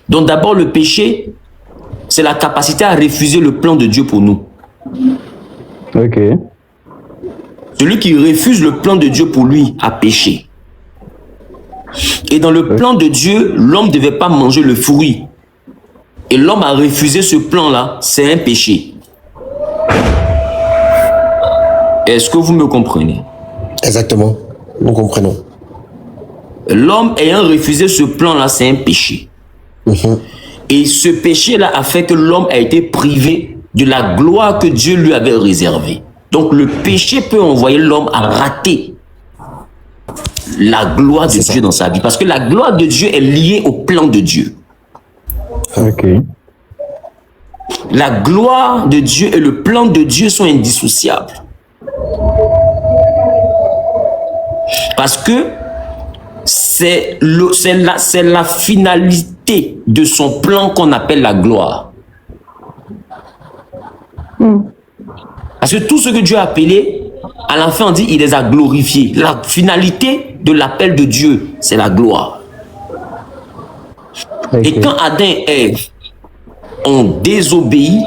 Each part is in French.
Donc d'abord, le péché, c'est la capacité à refuser le plan de Dieu pour nous. Ok. Celui qui refuse le plan de Dieu pour lui a péché. Et dans le plan de Dieu, l'homme ne devait pas manger le fruit. Et l'homme a refusé ce plan-là, c'est un péché. Est-ce que vous me comprenez? Exactement, nous comprenons. L'homme ayant refusé ce plan-là, c'est un péché. Et ce péché-là a fait que l'homme a été privé de la gloire que Dieu lui avait réservée. Donc le péché peut envoyer l'homme à rater la gloire de Dieu dans sa vie. Parce que la gloire de Dieu est liée au plan de Dieu. Ok. La gloire de Dieu et le plan de Dieu sont indissociables. Parce que c'est la finalité de son plan qu'on appelle la gloire. Parce que tout ce que Dieu a appelé, à la fin on dit il les a glorifiés. La finalité de l'appel de Dieu, c'est la gloire. Okay. Et quand Adam et Ève ont désobéi,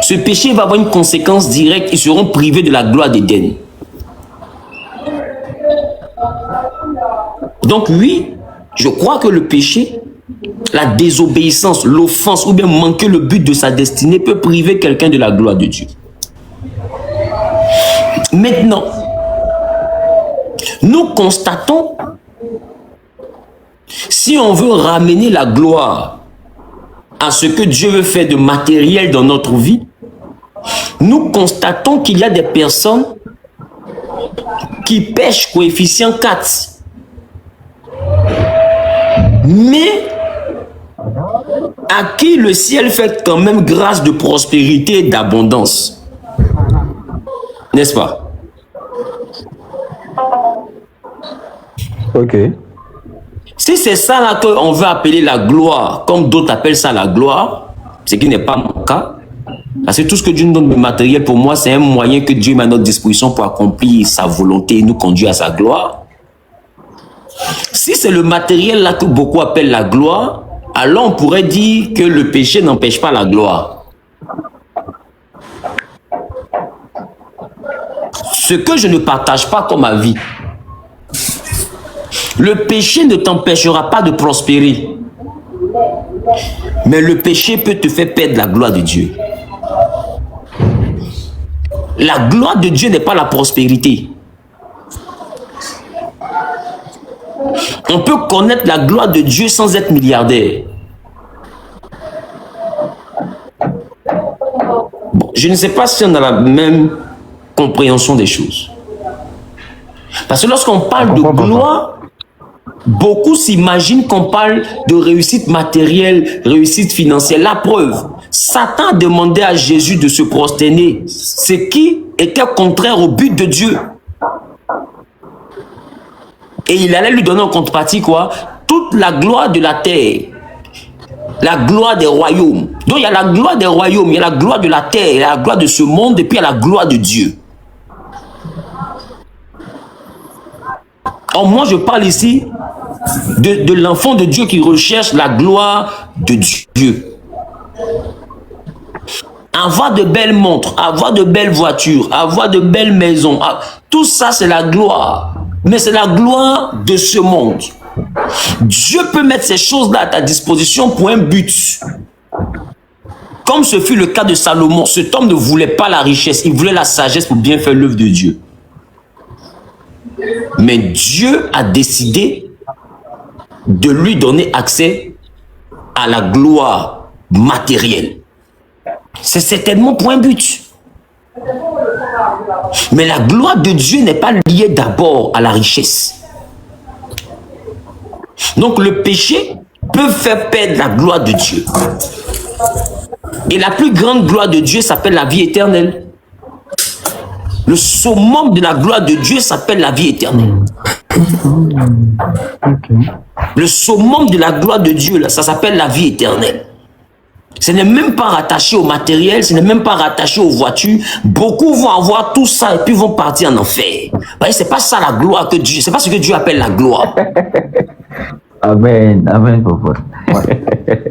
ce péché va avoir une conséquence directe. Ils seront privés de la gloire d'Éden. Donc oui, je crois que le péché, la désobéissance, l'offense ou bien manquer le but de sa destinée peut priver quelqu'un de la gloire de Dieu. Maintenant, nous constatons, si on veut ramener la gloire à ce que Dieu veut faire de matériel dans notre vie, nous constatons qu'il y a des personnes qui pêchent coefficient 4. Mais à qui le ciel fait quand même grâce de prospérité et d'abondance. N'est-ce pas? Ok. Si c'est ça là qu'on veut appeler la gloire, comme d'autres appellent ça la gloire, ce qui n'est pas mon cas, parce que tout ce que Dieu nous donne de matériel, pour moi, c'est un moyen que Dieu met à notre disposition pour accomplir sa volonté et nous conduire à sa gloire. Si c'est le matériel là que beaucoup appellent la gloire, alors on pourrait dire que le péché n'empêche pas la gloire. Ce que je ne partage pas comme avis, le péché ne t'empêchera pas de prospérer. Mais le péché peut te faire perdre la gloire de Dieu. La gloire de Dieu n'est pas la prospérité. On peut connaître la gloire de Dieu sans être milliardaire. Bon, je ne sais pas si on a la même compréhension des choses. Parce que lorsqu'on parle de gloire, beaucoup s'imaginent qu'on parle de réussite matérielle, réussite financière. La preuve, Satan a demandé à Jésus de se prosterner, ce qui était contraire au but de Dieu. Et il allait lui donner en contrepartie quoi? Toute la gloire de la terre, la gloire des royaumes. Donc il y a la gloire des royaumes, il y a la gloire de la terre, il y a la gloire de ce monde, et puis il y a la gloire de Dieu. Or, moi je parle ici de l'enfant de Dieu qui recherche la gloire de Dieu. Avoir de belles montres, avoir de belles voitures, avoir de belles maisons, tout ça c'est la gloire. Mais c'est la gloire de ce monde. Dieu peut mettre ces choses-là à ta disposition pour un but. Comme ce fut le cas de Salomon, cet homme ne voulait pas la richesse, il voulait la sagesse pour bien faire l'œuvre de Dieu. Mais Dieu a décidé de lui donner accès à la gloire matérielle. C'est certainement pour un but. Mais la gloire de Dieu n'est pas liée d'abord à la richesse. Donc le péché peut faire perdre la gloire de Dieu. Et la plus grande gloire de Dieu s'appelle la vie éternelle. Le summum de la gloire de Dieu s'appelle la vie éternelle. Le summum de la gloire de Dieu, là, ça s'appelle la vie éternelle. Ce n'est même pas rattaché au matériel, ce n'est même pas rattaché aux voitures. Beaucoup vont avoir tout ça et puis vont partir en enfer. Ce n'est pas ça la gloire que Dieu, c'est pas ce que Dieu appelle la gloire. Amen, amen, papa. Ouais.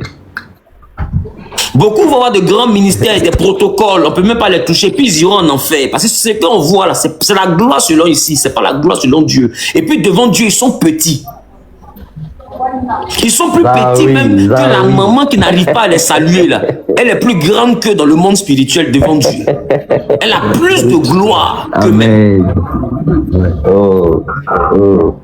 Beaucoup vont avoir de grands ministères et des protocoles, on ne peut même pas les toucher, puis ils iront en enfer. Parce que ce qu'on voit là, c'est la gloire selon ici, c'est pas la gloire selon Dieu. Et puis devant Dieu, ils sont petits. Ils sont plus petits même que la maman qui n'arrive pas à les saluer là. Elle est plus grande que dans le monde spirituel devant Dieu. Elle a plus de gloire que même. Oh, oh.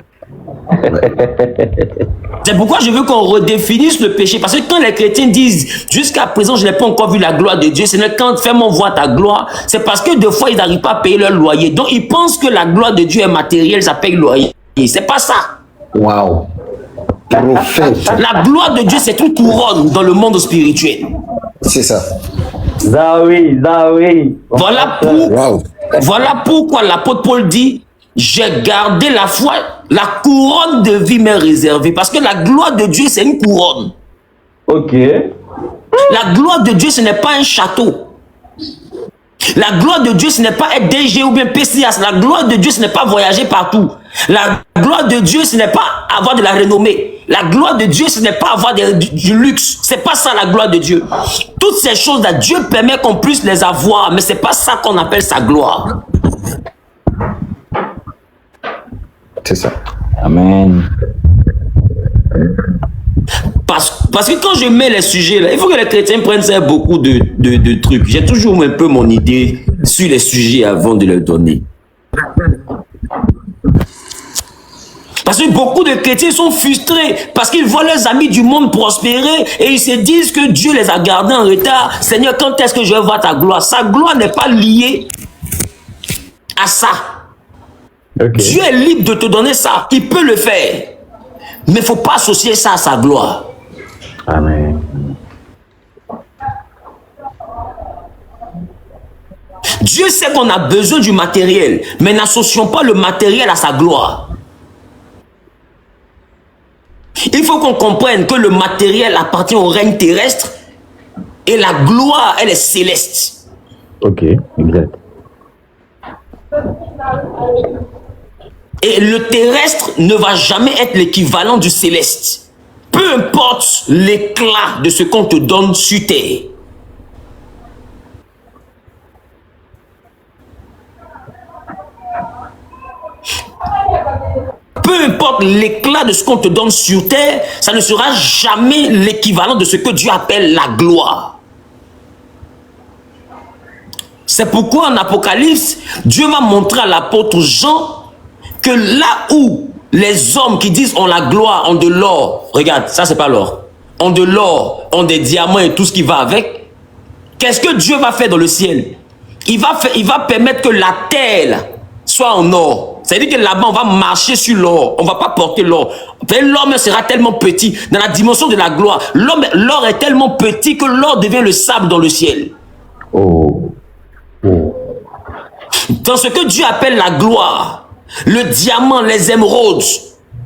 C'est pourquoi je veux qu'on redéfinisse le péché. Parce que quand les chrétiens disent jusqu'à présent je n'ai pas encore vu la gloire de Dieu, c'est quand fais-moi voir ta gloire, c'est parce que des fois ils n'arrivent pas à payer leur loyer. Donc ils pensent que la gloire de Dieu est matérielle, ça paye le loyer. C'est pas ça. Waouh. La gloire de Dieu c'est une couronne dans le monde spirituel. C'est ça. Zawi. Voilà pourquoi l'apôtre Paul dit j'ai gardé la foi, la couronne de vie m'est réservée. Parce que la gloire de Dieu, c'est une couronne. Ok. La gloire de Dieu, ce n'est pas un château. La gloire de Dieu, ce n'est pas être DG ou bien PCS. La gloire de Dieu, ce n'est pas voyager partout. La gloire de Dieu, ce n'est pas avoir de la renommée. La gloire de Dieu, ce n'est pas avoir du luxe. C'est pas ça la gloire de Dieu. Toutes ces choses-là, Dieu permet qu'on puisse les avoir, mais c'est pas ça qu'on appelle sa gloire. C'est ça. Amen. Parce que quand je mets les sujets là, il faut que les chrétiens prennent ça beaucoup de trucs. J'ai toujours un peu mon idée sur les sujets avant de les donner. Parce que beaucoup de chrétiens sont frustrés parce qu'ils voient leurs amis du monde prospérer et ils se disent que Dieu les a gardés en retard. Seigneur, quand est-ce que je vais voir ta gloire? Sa gloire n'est pas liée à ça. Okay. Dieu est libre de te donner ça. Il peut le faire. Mais il ne faut pas associer ça à sa gloire. Amen. Dieu sait qu'on a besoin du matériel, mais n'associons pas le matériel à sa gloire. Il faut qu'on comprenne que le matériel appartient au règne terrestre et la gloire, elle est céleste. Ok, exact. Et le terrestre ne va jamais être l'équivalent du céleste. Peu importe l'éclat de ce qu'on te donne sur terre. Peu importe l'éclat de ce qu'on te donne sur terre, ça ne sera jamais l'équivalent de ce que Dieu appelle la gloire. C'est pourquoi en Apocalypse, Dieu va montrer à l'apôtre Jean que là où les hommes qui disent ont la gloire, ont de l'or, regarde, ça c'est pas l'or, ont de l'or, ont des diamants et tout ce qui va avec, qu'est-ce que Dieu va faire dans le ciel? Il va permettre que la terre soit en or. C'est-à-dire que là-bas, on va marcher sur l'or. On ne va pas porter l'or. L'homme sera tellement petit. Dans la dimension de la gloire, l'or est tellement petit que l'or devient le sable dans le ciel. Oh. Oh. Dans ce que Dieu appelle la gloire, le diamant, les émeraudes,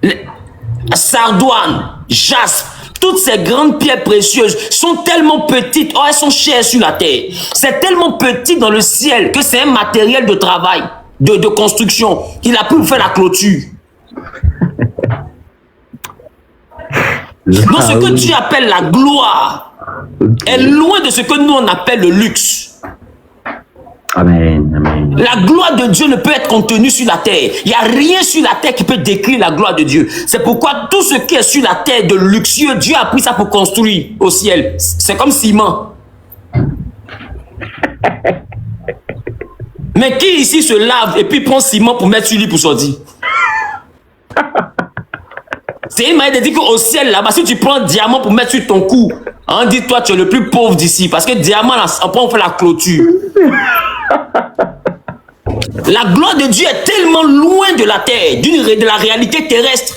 la sardoine, jaspe, toutes ces grandes pierres précieuses sont tellement petites. Oh, elles sont chères sur la terre. C'est tellement petit dans le ciel que c'est un matériel de travail. De construction, il a pu faire la clôture. Donc ce que Dieu appelle la gloire est loin de ce que nous on appelle le luxe. Amen, amen. La gloire de Dieu ne peut être contenue sur la terre. Il n'y a rien sur la terre qui peut décrire la gloire de Dieu. C'est pourquoi tout ce qui est sur la terre de luxueux, Dieu a pris ça pour construire au ciel. C'est comme ciment. Mais qui ici se lave et puis prend ciment pour mettre sur lui pour sortir? C'est une manière de dire qu'au ciel là-bas, si tu prends un diamant pour mettre sur ton cou, on dit toi tu es le plus pauvre d'ici. Parce que diamant, après on fait la clôture. La gloire de Dieu est tellement loin de la terre, de la réalité terrestre.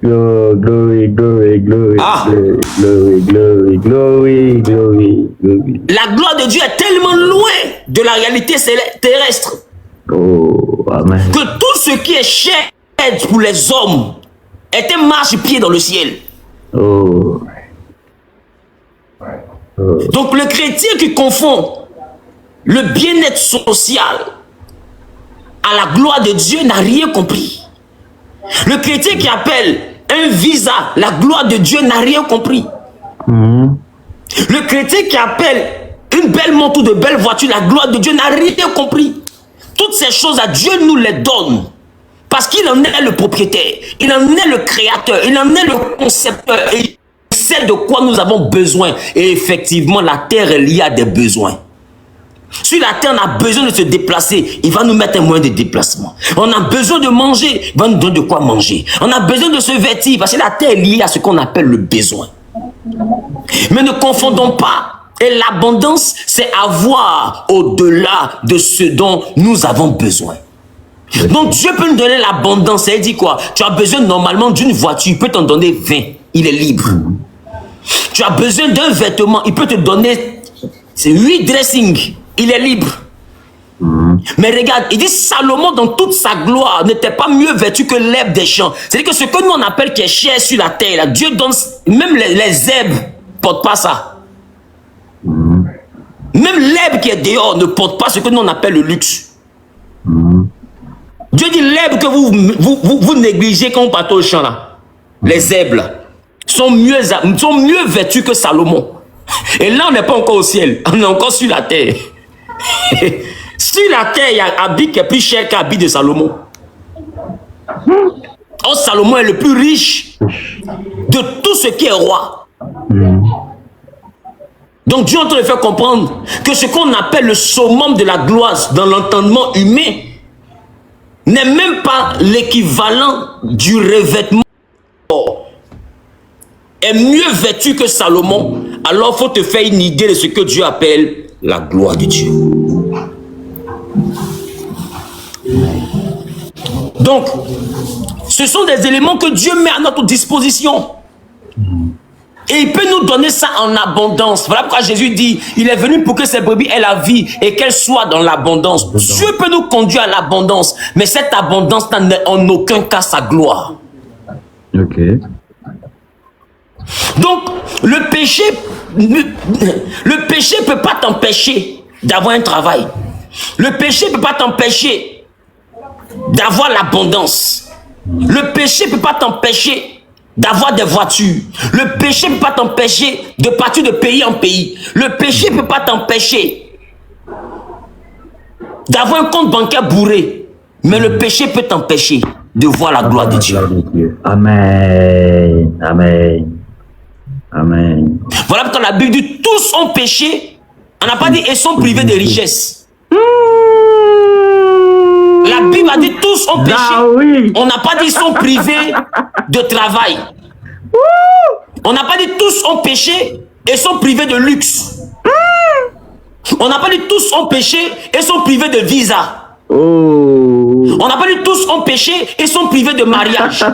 Glory, glory, glory, Ah. glory, glory, glory, glory, glory. La gloire de Dieu est tellement loin de la réalité terrestre Oh, amen. que tout ce qui est cher pour les hommes est un marche-pied dans le ciel. Oh. Oh. Donc le chrétien qui confond le bien-être social à la gloire de Dieu n'a rien compris. Le chrétien qui appelle un visa, la gloire de Dieu n'a rien compris. Le chrétien qui appelle une belle montre ou de belles voitures, la gloire de Dieu n'a rien compris. Toutes ces choses, à Dieu nous les donne. Parce qu'il en est le propriétaire, il en est le créateur, il en est le concepteur. Et il sait de quoi nous avons besoin. Et effectivement, la terre est liée à des besoins. Si la terre a besoin de se déplacer, il va nous mettre un moyen de déplacement. On a besoin de manger, il va nous donner de quoi manger. On a besoin de se vêtir, parce que la terre est liée à ce qu'on appelle le besoin. Mais ne confondons pas. Et l'abondance, c'est avoir au-delà de ce dont nous avons besoin. Donc Dieu peut nous donner l'abondance. Il dit quoi? Tu as besoin normalement d'une voiture, il peut t'en donner 20. Il est libre. Tu as besoin d'un vêtement, il peut te donner 8 dressings. Il est libre. Mais regarde, il dit Salomon dans toute sa gloire n'était pas mieux vêtu que l'herbe des champs. C'est-à-dire que ce que nous on appelle qui est cher sur la terre, là, Dieu donne, même les herbes ne portent pas ça. Même l'herbe qui est dehors ne porte pas ce que nous on appelle le luxe. Dieu dit l'herbe que vous négligez quand vous partez au champ là, les herbes là, sont mieux vêtues que Salomon. Et là on n'est pas encore au ciel, on est encore sur la terre. Sur la terre, il y a un habit qui est plus cher qu'un habit de Salomon. Oh, Salomon est le plus riche de tout ce qui est roi. Donc Dieu est en train de faire comprendre que ce qu'on appelle le summum de la gloire dans l'entendement humain n'est même pas l'équivalent du revêtement. Est mieux vêtu que Salomon, alors il faut te faire une idée de ce que Dieu appelle la gloire de Dieu. Donc, ce sont des éléments que Dieu met à notre disposition. Et il peut nous donner ça en abondance. Voilà pourquoi Jésus dit, il est venu pour que ses brebis aient la vie et qu'elles soient dans l'abondance. Dieu peut nous conduire à l'abondance, mais cette abondance n'a en aucun cas sa gloire. Ok. Donc, le péché ne peut pas t'empêcher d'avoir un travail. Le péché ne peut pas t'empêcher d'avoir l'abondance. Le péché ne peut pas t'empêcher d'avoir des voitures. Le péché ne peut pas t'empêcher de partir de pays en pays. Le péché ne peut pas t'empêcher d'avoir un compte bancaire bourré. Mais le péché peut t'empêcher de voir la gloire de Dieu. Amen. Amen. Amen. Voilà pourquoi la Bible dit tous ont péché. On n'a pas dit et sont privés de richesse. La Bible a dit tous ont péché. Ah, oui. On n'a pas dit ils sont privés de travail. On n'a pas dit tous ont péché et sont privés de luxe. On n'a pas dit tous ont péché et sont privés de visa. On n'a pas dit tous ont péché et sont privés de mariage.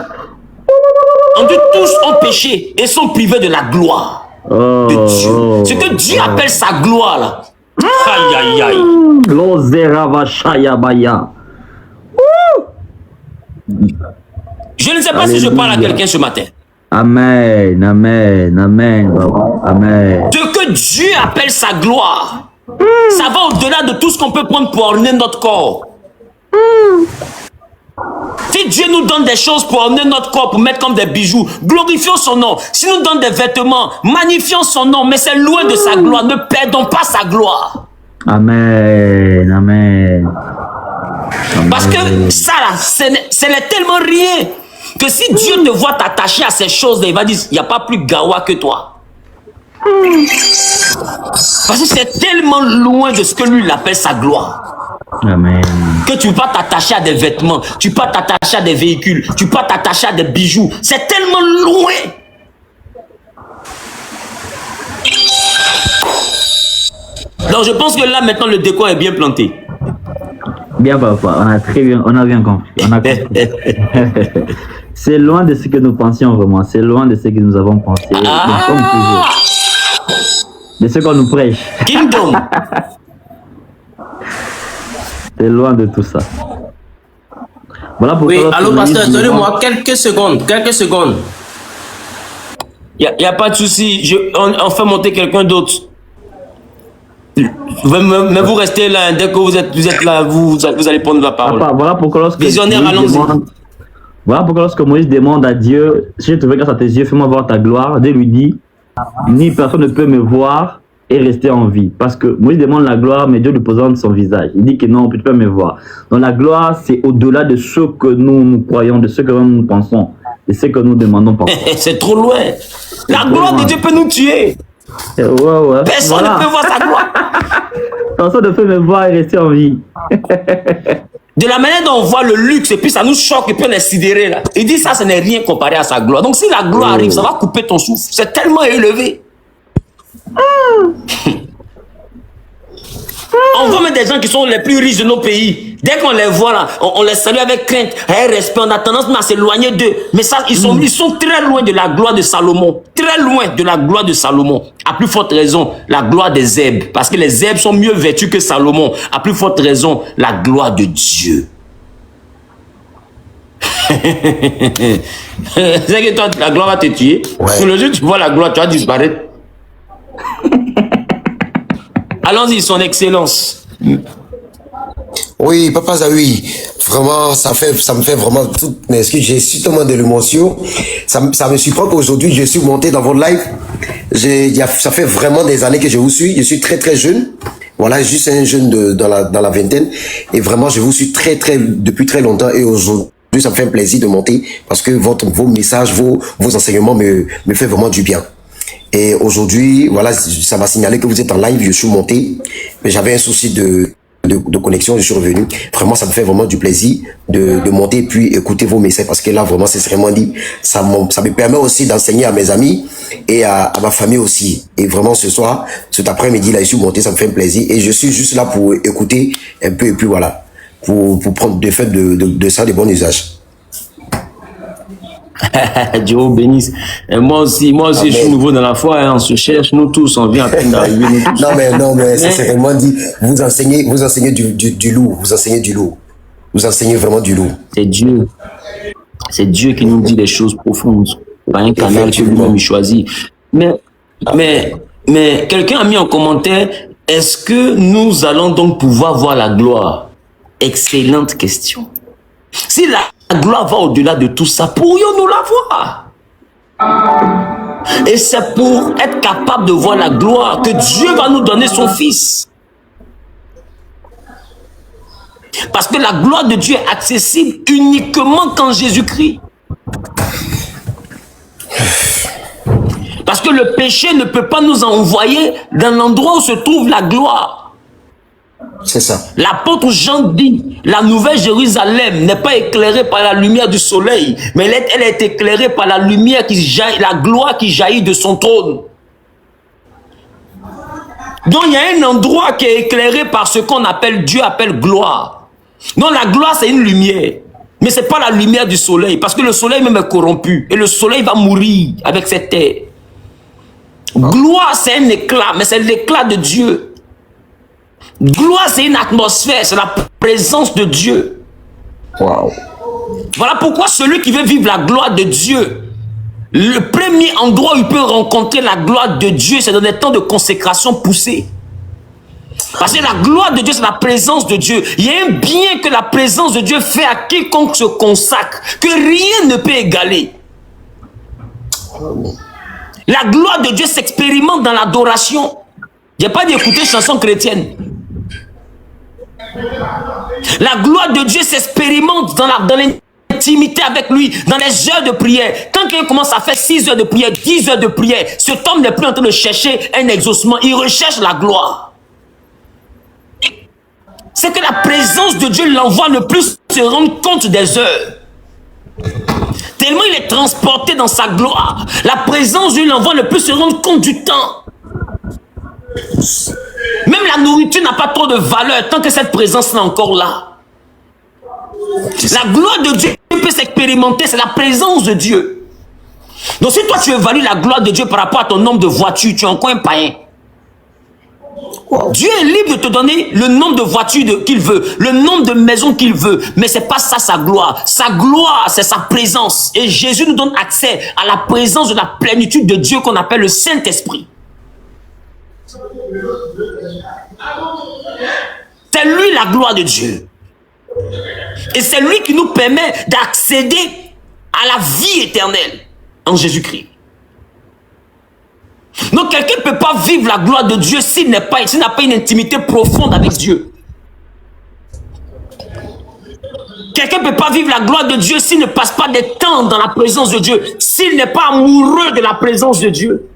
On dit tous ont péché et sont privés de la gloire de Dieu. Ce que Dieu appelle sa gloire là. Aïe aïe aïe. Je ne sais pas si je parle à quelqu'un ce matin. Amen, amen, amen, amen. Ce que Dieu appelle sa gloire, ça va au-delà de tout ce qu'on peut prendre pour orner notre corps. Si Dieu nous donne des choses pour orner notre corps, pour mettre comme des bijoux, glorifions son nom. Si nous donne des vêtements, magnifions son nom, mais c'est loin de sa gloire. Ne perdons pas sa gloire. Amen, amen. Parce que ça là, ce n'est tellement rien que si Dieu te voit t'attacher à ces choses-là, il va dire, il n'y a pas plus gawa que toi. Parce que c'est tellement loin de ce que lui il appelle sa gloire. Amen. Que tu ne peux pas t'attacher à des vêtements, tu ne peux pas t'attacher à des véhicules, tu ne peux pas t'attacher à des bijoux. C'est tellement loin. Donc je pense que là maintenant le décor est bien planté. Bien papa, on a bien compris. C'est loin de ce que nous pensions vraiment, c'est loin de ce que nous avons pensé. Comme toujours. De ce qu'on nous prêche. Kingdom. C'est loin de tout ça. Voilà pourquoi. Oui, allô pasteur, donnez-moi quelques secondes. Il n'y a pas de souci, on fait monter quelqu'un d'autre. Mais vous restez là, dès que vous êtes là, vous allez prendre la parole. Papa, voilà pourquoi lorsque Visionnaire, allons-y. Voilà pourquoi lorsque Moïse demande à Dieu, si je te veux grâce à tes yeux, fais-moi voir ta gloire, Dieu lui dit, ni personne ne peut me voir et rester en vie. Parce que Moïse demande la gloire, mais Dieu lui présente son visage. Il dit que non, tu peux me voir. Donc la gloire, c'est au-delà de ce que nous croyons, de ce que nous pensons, de ce que nous demandons parfois. C'est trop loin. La gloire de Dieu peut nous tuer. Ouais. Personne ne peut voir sa gloire. Personne ne peut me voir et rester en vie. De la manière dont on voit le luxe, et puis ça nous choque, et puis on est sidéré là. Il dit ça, ce n'est rien comparé à sa gloire. Donc si la gloire arrive, ça va couper ton souffle. C'est tellement élevé. On voit même des gens qui sont les plus riches de nos pays. Dès qu'on les voit là, on les salue avec crainte, avec respect. On a tendance à s'éloigner d'eux. Mais ça, ils sont très loin de la gloire de Salomon. Très loin de la gloire de Salomon. À plus forte raison, la gloire des Hèbres. Parce que les Hèbres sont mieux vêtus que Salomon. À plus forte raison, la gloire de Dieu. C'est que toi, la gloire va te tuer. Sur le jour, tu vois la gloire, tu vas disparaître. Allons-y, son excellence. Oui, Papa Zawi, vraiment, ça me fait vraiment tout, mais est-ce que j'ai su tellement de l'émotion. Ça me surprend qu'aujourd'hui, je suis monté dans votre live. Ça fait vraiment des années que je vous suis. Je suis très, très jeune. Voilà, juste un jeune dans la vingtaine. Et vraiment, je vous suis depuis très longtemps. Et aujourd'hui, ça me fait un plaisir de monter parce que vos messages, vos enseignements me fait vraiment du bien. Et aujourd'hui, voilà, ça m'a signalé que vous êtes en live, je suis monté, mais j'avais un souci de connexion, je suis revenu. Vraiment, ça me fait vraiment du plaisir de monter et puis écouter vos messages parce que là, vraiment, c'est vraiment dit, ça me permet aussi d'enseigner à mes amis et à ma famille aussi. Et vraiment, ce soir, cet après-midi, là, je suis monté, ça me fait un plaisir et je suis juste là pour écouter un peu et puis voilà, pour prendre des faits de ça, de bon usage. Dieu vous bénisse. Et moi aussi, je suis nouveau dans la foi, hein, on se cherche, nous tous, on vient à peine d'arriver. Non, mais c'est vraiment dit, vous enseignez du lourd, vous enseignez du lourd. Vous enseignez vraiment du lourd. C'est Dieu. C'est Dieu qui nous dit des choses profondes. Pas un canal que lui-même choisit. Mais quelqu'un a mis en commentaire, est-ce que nous allons donc pouvoir voir la gloire? Excellente question. Si la gloire va au-delà de tout ça, pourrions-nous la voir? Et c'est pour être capable de voir la gloire que Dieu va nous donner son Fils. Parce que la gloire de Dieu est accessible uniquement qu'en Jésus-Christ. Parce que le péché ne peut pas nous envoyer dans l'endroit où se trouve la gloire. C'est ça. L'apôtre Jean dit, la nouvelle Jérusalem n'est pas éclairée par la lumière du soleil, mais elle est éclairée par la lumière qui jaillit, la gloire qui jaillit de son trône. Donc il y a un endroit qui est éclairé par ce qu'on appelle, Dieu appelle gloire. Donc la gloire c'est une lumière, mais ce n'est pas la lumière du soleil, parce que le soleil même est corrompu, et le soleil va mourir avec cette terre. Gloire c'est un éclat, mais c'est l'éclat de Dieu. Gloire, c'est une atmosphère, c'est la présence de Dieu. Wow. Voilà pourquoi celui qui veut vivre la gloire de Dieu, le premier endroit où il peut rencontrer la gloire de Dieu, c'est dans des temps de consécration poussée. Parce que la gloire de Dieu, c'est la présence de Dieu. Il y a un bien que la présence de Dieu fait à quiconque se consacre, que rien ne peut égaler. La gloire de Dieu s'expérimente dans l'adoration. Il n'y a pas d'écouter chanson chrétienne. La gloire de Dieu s'expérimente dans l'intimité avec lui, dans les heures de prière. Quand quelqu'un commence à faire 6 heures de prière, 10 heures de prière, cet homme n'est plus en train de chercher un exaucement, il recherche la gloire. C'est que la présence de Dieu l'envoie ne plus se rendre compte des heures. Tellement il est transporté dans sa gloire. La présence de Dieu l'envoie ne plus se rendre compte du temps. Même la nourriture n'a pas trop de valeur tant que cette présence n'est encore là. La gloire de Dieu peut s'expérimenter, c'est la présence de Dieu. Donc si toi tu évalues la gloire de Dieu par rapport à ton nombre de voitures, tu es encore un païen. Dieu est libre de te donner le nombre de voitures qu'il veut, le nombre de maisons qu'il veut, mais c'est pas ça sa gloire. Sa gloire, c'est sa présence. Et Jésus nous donne accès à la présence de la plénitude de Dieu qu'on appelle le Saint-Esprit. C'est lui la gloire de Dieu. Et c'est lui qui nous permet d'accéder à la vie éternelle en Jésus-Christ. Donc quelqu'un ne peut pas vivre la gloire de Dieu s'il n'a pas une intimité profonde avec Dieu. Quelqu'un ne peut pas vivre la gloire de Dieu s'il ne passe pas des temps dans la présence de Dieu, s'il n'est pas amoureux de la présence de Dieu.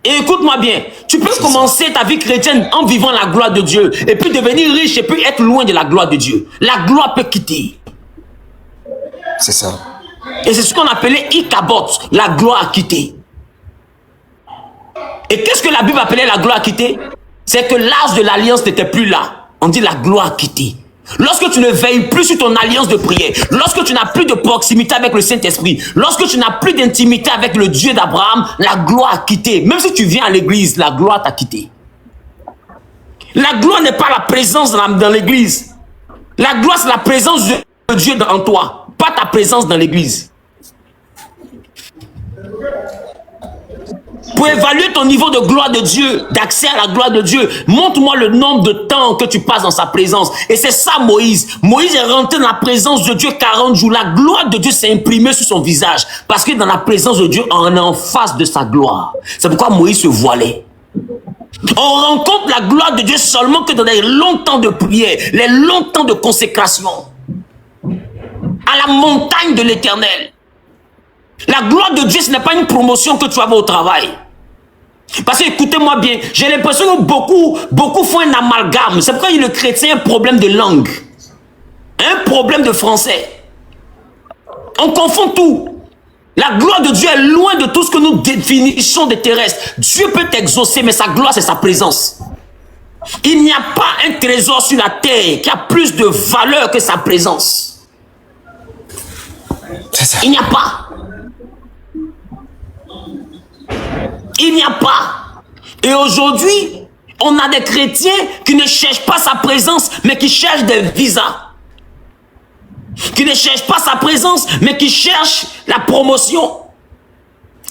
Et écoute-moi bien, tu peux commencer ta vie chrétienne en vivant la gloire de Dieu et puis devenir riche et puis être loin de la gloire de Dieu. La gloire peut quitter. C'est ça. Et c'est ce qu'on appelait Ikabot, la gloire a quitté. Et qu'est-ce que la Bible appelait la gloire a quitté? C'est que l'âge de l'alliance n'était plus là. On dit la gloire a quitté. Lorsque tu ne veilles plus sur ton alliance de prière, lorsque tu n'as plus de proximité avec le Saint-Esprit, lorsque tu n'as plus d'intimité avec le Dieu d'Abraham, la gloire a quitté. Même si tu viens à l'église, la gloire t'a quitté. La gloire n'est pas la présence dans l'église. La gloire, c'est la présence de Dieu en toi, pas ta présence dans l'église. Pour évaluer ton niveau de gloire de Dieu, d'accès à la gloire de Dieu, montre-moi le nombre de temps que tu passes dans sa présence. Et c'est ça Moïse. Moïse est rentré dans la présence de Dieu 40 jours. La gloire de Dieu s'est imprimée sur son visage. Parce que dans la présence de Dieu, on est en face de sa gloire. C'est pourquoi Moïse se voilait. On rencontre la gloire de Dieu seulement que dans les longs temps de prière, les longs temps de consécration. À la montagne de l'Éternel. La gloire de Dieu, ce n'est pas une promotion que tu avais au travail. Parce que, écoutez-moi bien, j'ai l'impression que beaucoup font un amalgame. C'est pourquoi le chrétien a un problème de langue. Un problème de français. On confond tout. La gloire de Dieu est loin de tout ce que nous définissons des terrestres. Dieu peut t'exaucer, mais sa gloire, c'est sa présence. Il n'y a pas un trésor sur la terre qui a plus de valeur que sa présence. Il n'y a pas. Il n'y a pas. Et aujourd'hui, on a des chrétiens qui ne cherchent pas sa présence, mais qui cherchent des visas. Qui ne cherchent pas sa présence, mais qui cherchent la promotion.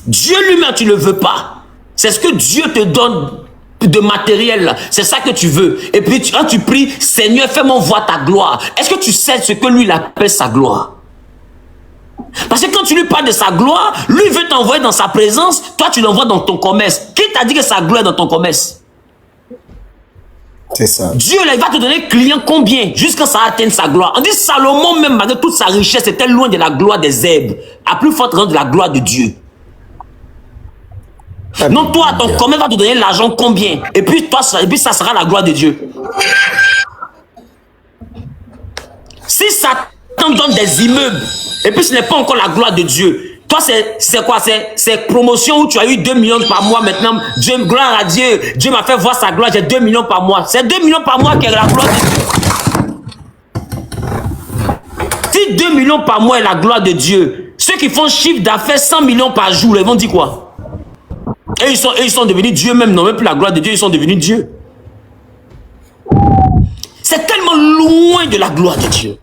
Dieu lui-même, tu ne le veux pas. C'est ce que Dieu te donne de matériel. C'est ça que tu veux. Et puis quand tu pries, Seigneur, fais-moi voir ta gloire. Est-ce que tu sais ce que lui il appelle sa gloire? Parce que quand tu lui parles de sa gloire, lui veut t'envoyer dans sa présence, toi tu l'envoies dans ton commerce. Qui t'a dit que sa gloire est dans ton commerce? C'est ça. Dieu là, il va te donner client combien jusqu'à ça atteigne sa gloire. On dit Salomon même malgré toute sa richesse était loin de la gloire des herbes, à plus forte raison de la gloire de Dieu. Non, toi ton commerce va te donner l'argent combien? Et puis toi, ça sera la gloire de Dieu. Si Satan donne des immeubles et puis ce n'est pas encore la gloire de Dieu, toi c'est quoi? C'est promotion où tu as eu 2 millions par mois maintenant. Dieu, gloire à Dieu, Dieu m'a fait voir sa gloire, j'ai 2 millions par mois. C'est 2 millions par mois qui est la gloire de Dieu. Si 2 millions par mois est la gloire de Dieu, ceux qui font chiffre d'affaires 100 millions par jour, ils vont dire quoi? Et ils sont devenus Dieu même, non même plus la gloire de Dieu, ils sont devenus Dieu. C'est tellement loin de la gloire de Dieu.